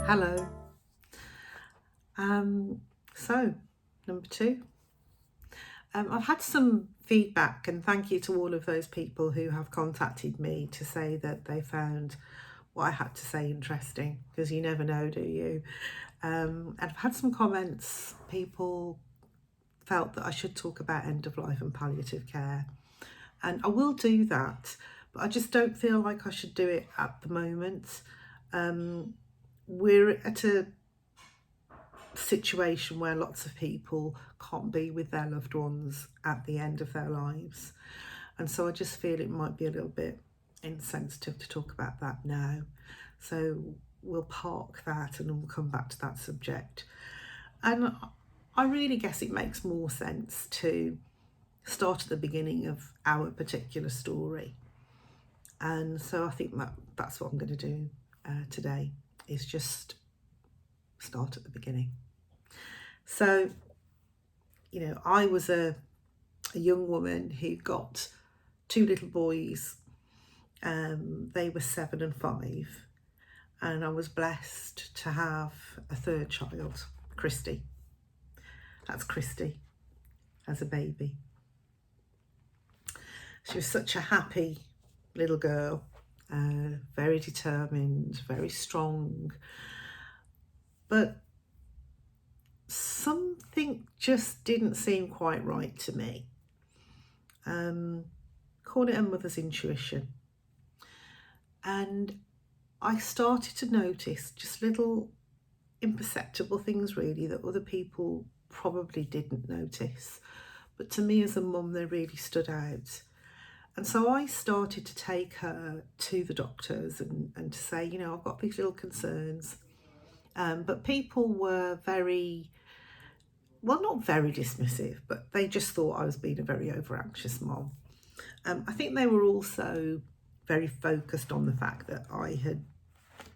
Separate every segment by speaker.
Speaker 1: Hello. So, number two. I've had some feedback, and thank you to all of those people who have contacted me to say that they found what I had to say interesting, because you never know, do you? And I've had some comments. People felt that I should talk about end of life and palliative care, and I will do that, but I just don't feel like I should do it at the moment. We're at a situation where lots of people can't be with their loved ones at the end of their lives, and so I just feel it might be a little bit insensitive to talk about that now. So we'll park that and we'll come back to that subject. And I really guess it makes more sense to start at the beginning of our particular story, and so I think that's what I'm going to do today, is just start at the beginning. So, I was a young woman who got two little boys. They were 7 and 5, and I was blessed to have a third child, Christy. That's Christy as a baby. She was such a happy little girl, very determined, very strong, but something just didn't seem quite right to me. Call it a mother's intuition. And I started to notice just little imperceptible things, really, that other people probably didn't notice. But to me as a mum, they really stood out. And so I started to take her to the doctors and to say, I've got these little concerns. But people were not very dismissive, but they just thought I was being a very over-anxious mom. I think they were also very focused on the fact that I had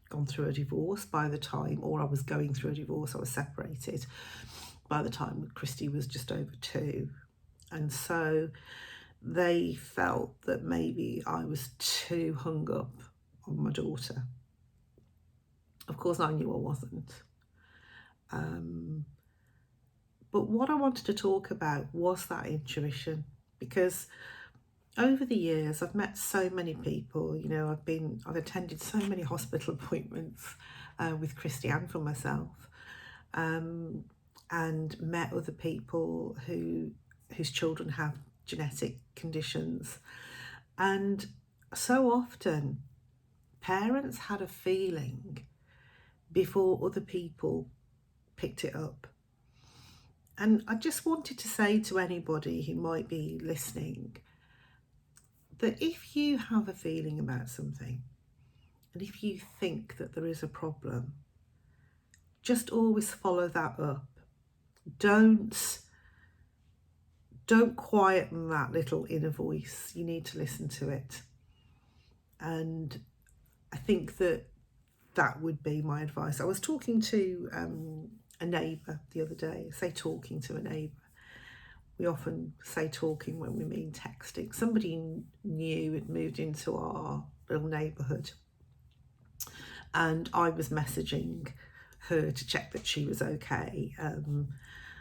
Speaker 1: gone through a divorce by the time, or I was going through a divorce, I was separated by the time Christy was just over 2. And so they felt that maybe I was too hung up on my daughter. Of course, I knew I wasn't. But what I wanted to talk about was that intuition, because over the years I've met so many people. I've attended so many hospital appointments with Christy and for myself, and met other people whose children have genetic conditions, and so often parents had a feeling before other people picked it up. And I just wanted to say to anybody who might be listening that if you have a feeling about something, and if you think that there is a problem, just always follow that up. Don't quieten that little inner voice. You need to listen to it. And I think that would be my advice. I was talking to a neighbour the other day. I say talking to a neighbour. We often say talking when we mean texting. Somebody new had moved into our little neighbourhood, and I was messaging her to check that she was okay.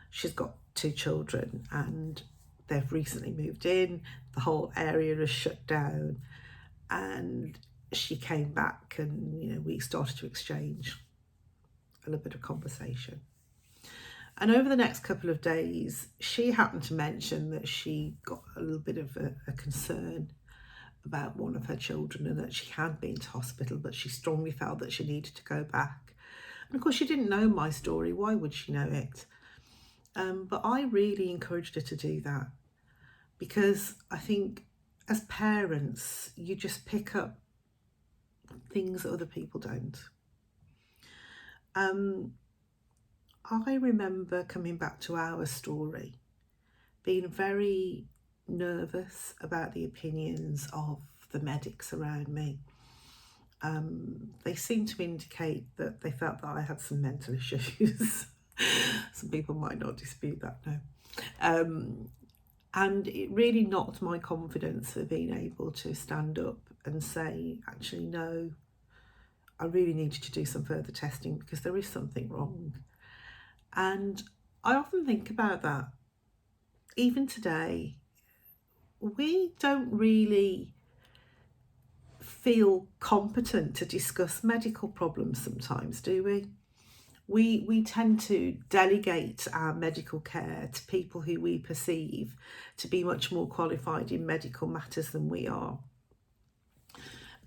Speaker 1: She's got 2 children, and they've recently moved in. The whole area is shut down, and she came back, and we started to exchange a little bit of conversation. And over the next couple of days, she happened to mention that she got a little bit of a concern about one of her children, and that she had been to hospital, but she strongly felt that she needed to go back. And of course, she didn't know my story. Why would she know it? But I really encouraged her to do that, because I think as parents, you just pick up things that other people don't. I remember coming back to our story, being very nervous about the opinions of the medics around me. They seemed to indicate that they felt that I had some mental issues. Some people might not dispute that now. And it really knocked my confidence for being able to stand up and say, actually, no, I really needed to do some further testing because there is something wrong. And I often think about that. Even today, we don't really feel competent to discuss medical problems sometimes, do we? We tend to delegate our medical care to people who we perceive to be much more qualified in medical matters than we are.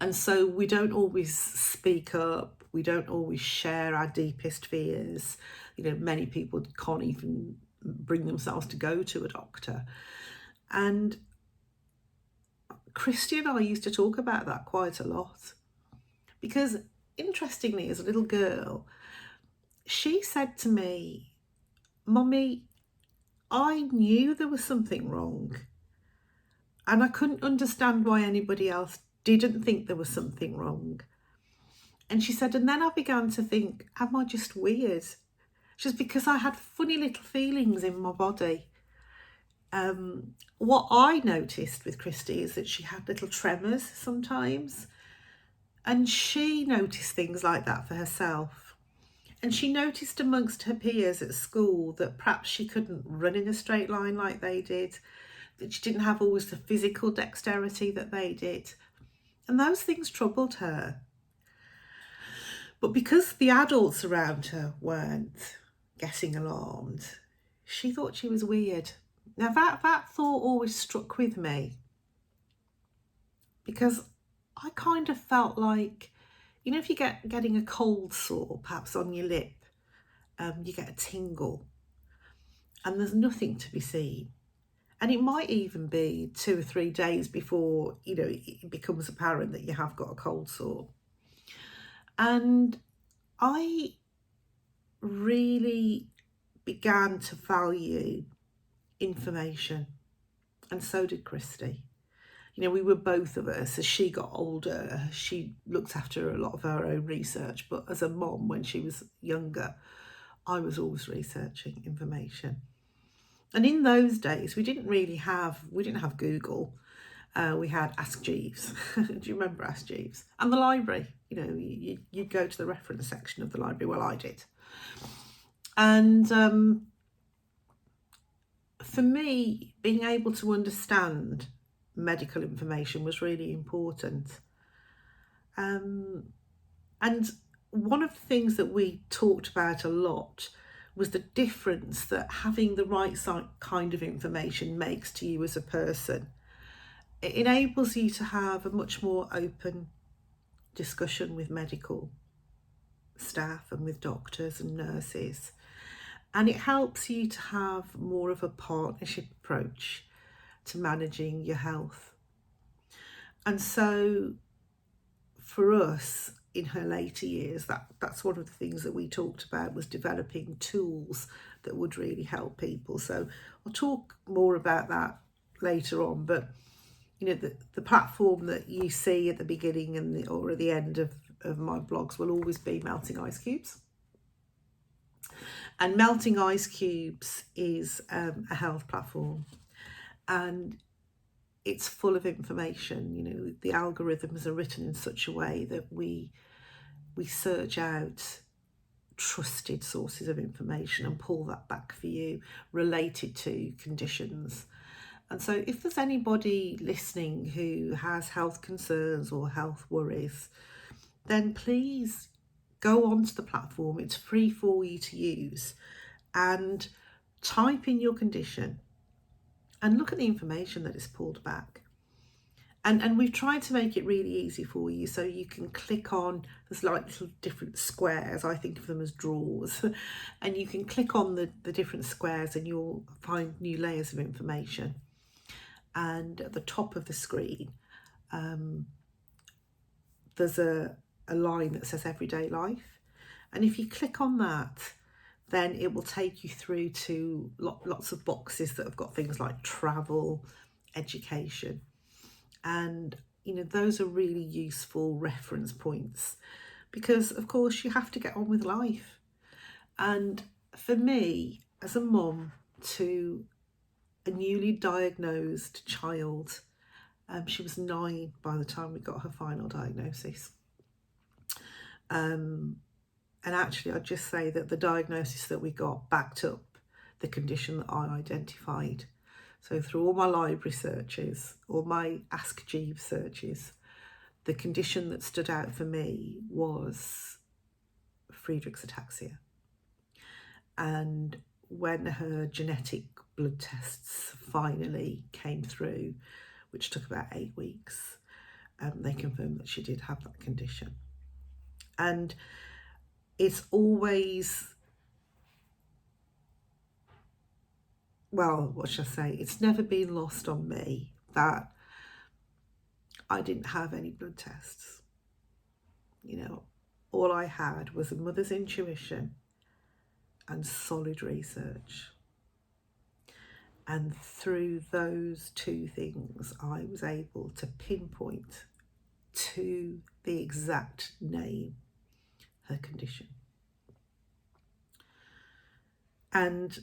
Speaker 1: And so we don't always speak up, we don't always share our deepest fears. Many people can't even bring themselves to go to a doctor. And Christy and I used to talk about that quite a lot. Because interestingly, as a little girl, she said to me, "Mummy, I knew there was something wrong. And I couldn't understand why anybody else didn't think there was something wrong." And she said, and then I began to think, am I just weird? Just because I had funny little feelings in my body. What I noticed with Christy is that she had little tremors sometimes. And she noticed things like that for herself. And she noticed amongst her peers at school that perhaps she couldn't run in a straight line like they did, that she didn't have always the physical dexterity that they did. And those things troubled her. But because the adults around her weren't getting alarmed, she thought she was weird. Now that thought always struck with me, because I kind of felt like, if you getting a cold sore, perhaps on your lip, you get a tingle and there's nothing to be seen. And it might even be 2 or 3 days before, it becomes apparent that you have got a cold sore. And I really began to value information, and so did Christy. We were both of us, as she got older, she looked after a lot of her own research, but as a mom, when she was younger, I was always researching information. And in those days, we didn't have Google. We had IceCubes. Do you remember IceCubes? And the library. You'd go to the reference section of the library. Well, I did. And for me, being able to understand medical information was really important. And one of the things that we talked about a lot was the difference that having the right kind of information makes to you as a person. It enables you to have a much more open discussion with medical staff and with doctors and nurses. And it helps you to have more of a partnership approach to managing your health. And so for us, in her later years, that's one of the things that we talked about, was developing tools that would really help people. So I'll talk more about that later on, but the platform that you see at the beginning or at the end of my blogs will always be Melting IceCubes. And Melting IceCubes is a health platform, and it's full of information. The algorithms are written in such a way that we search out trusted sources of information and pull that back for you related to conditions. And so if there's anybody listening who has health concerns or health worries, then please go onto the platform. It's free for you to use, and type in your condition and look at the information that is pulled back. And we've tried to make it really easy for you, so you can click on, there's like little different squares, I think of them as drawers, and you can click on the different squares and you'll find new layers of information. And at the top of the screen, there's a line that says everyday life. And if you click on that, then it will take you through to lots of boxes that have got things like travel, education. And, those are really useful reference points, because of course you have to get on with life. And for me, as a mum to a newly diagnosed child, she was 9 by the time we got her final diagnosis. And actually, I'd just say that the diagnosis that we got backed up the condition that I identified. So through all my library searches, all my IceCubes searches, the condition that stood out for me was Friedreich's ataxia. And when her genetic blood tests finally came through, which took about 8 weeks, they confirmed that she did have that condition. And it's always, well, what should I say? It's never been lost on me that I didn't have any blood tests. You know, all I had was a mother's intuition and solid research. And through those two things, I was able to pinpoint to the exact name her condition. And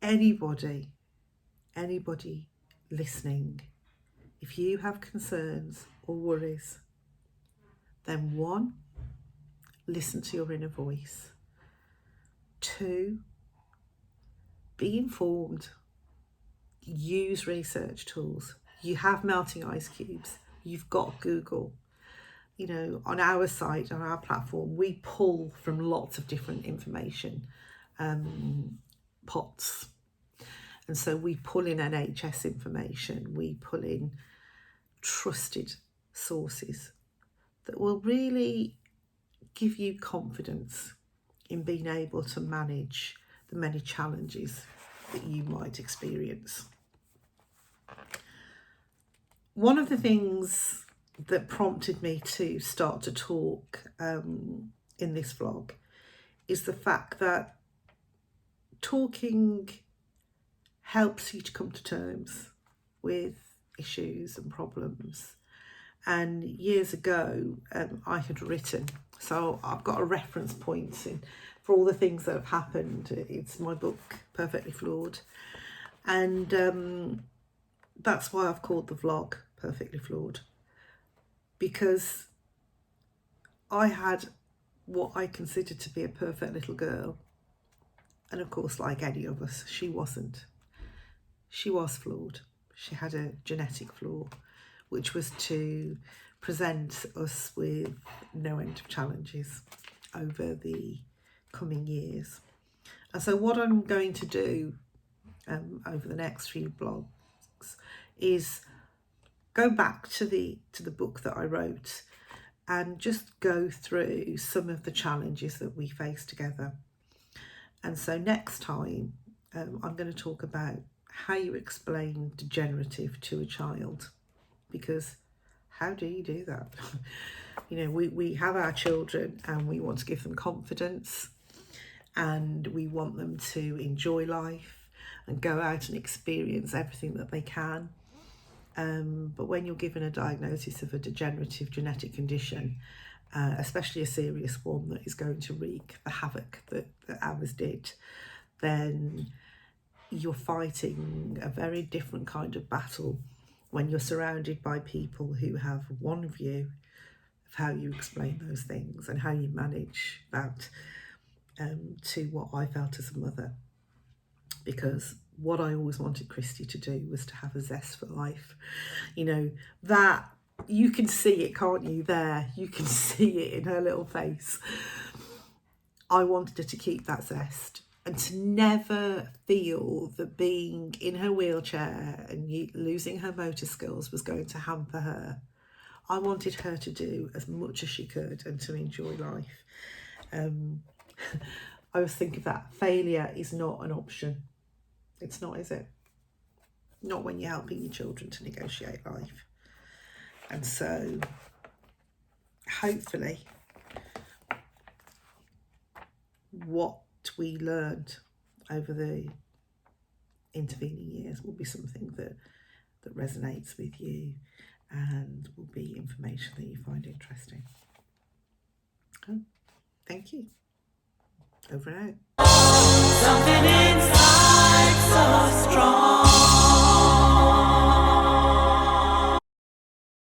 Speaker 1: anybody listening, if you have concerns or worries, then 1, listen to your inner voice. 2, be informed. Use research tools. You have Melting IceCubes. You've got Google. You know, on our site, on our platform, we pull from lots of different information pots. And so we pull in NHS information. We pull in trusted sources that will really give you confidence in being able to manage the many challenges that you might experience. One of the things that prompted me to start to talk in this vlog is the fact that talking helps you to come to terms with issues and problems. And years ago, I had written, so I've got a reference point for all the things that have happened. It's my book, Perfectly Flawed. And that's why I've called the vlog Perfectly Flawed. Because I had what I considered to be a perfect little girl. And of course, like any of us, she wasn't. She was flawed. She had a genetic flaw, which was to present us with no end of challenges over the coming years. And so what I'm going to do over the next few blogs is go back to the book that I wrote and just go through some of the challenges that we face together. And so next time I'm going to talk about how you explain degenerative to a child, because how do you do that? You know, we have our children and we want to give them confidence and we want them to enjoy life and go out and experience everything that they can. But when you're given a diagnosis of a degenerative genetic condition, especially a serious one that is going to wreak the havoc that ours did, then you're fighting a very different kind of battle when you're surrounded by people who have one view of how you explain those things and how you manage that, to what I felt as a mother. Because what I always wanted Christy to do was to have a zest for life. You know, that you can see it, can't you, there? You can see it in her little face. I wanted her to keep that zest and to never feel that being in her wheelchair and losing her motor skills was going to hamper her. I wanted her to do as much as she could and to enjoy life. I was thinking that failure is not an option. It's not, is it? Not when you're helping your children to negotiate life. And so, hopefully, what we learned over the intervening years will be something that resonates with you and will be information that you find interesting. Oh, thank you. Over and out. Something inside so strong.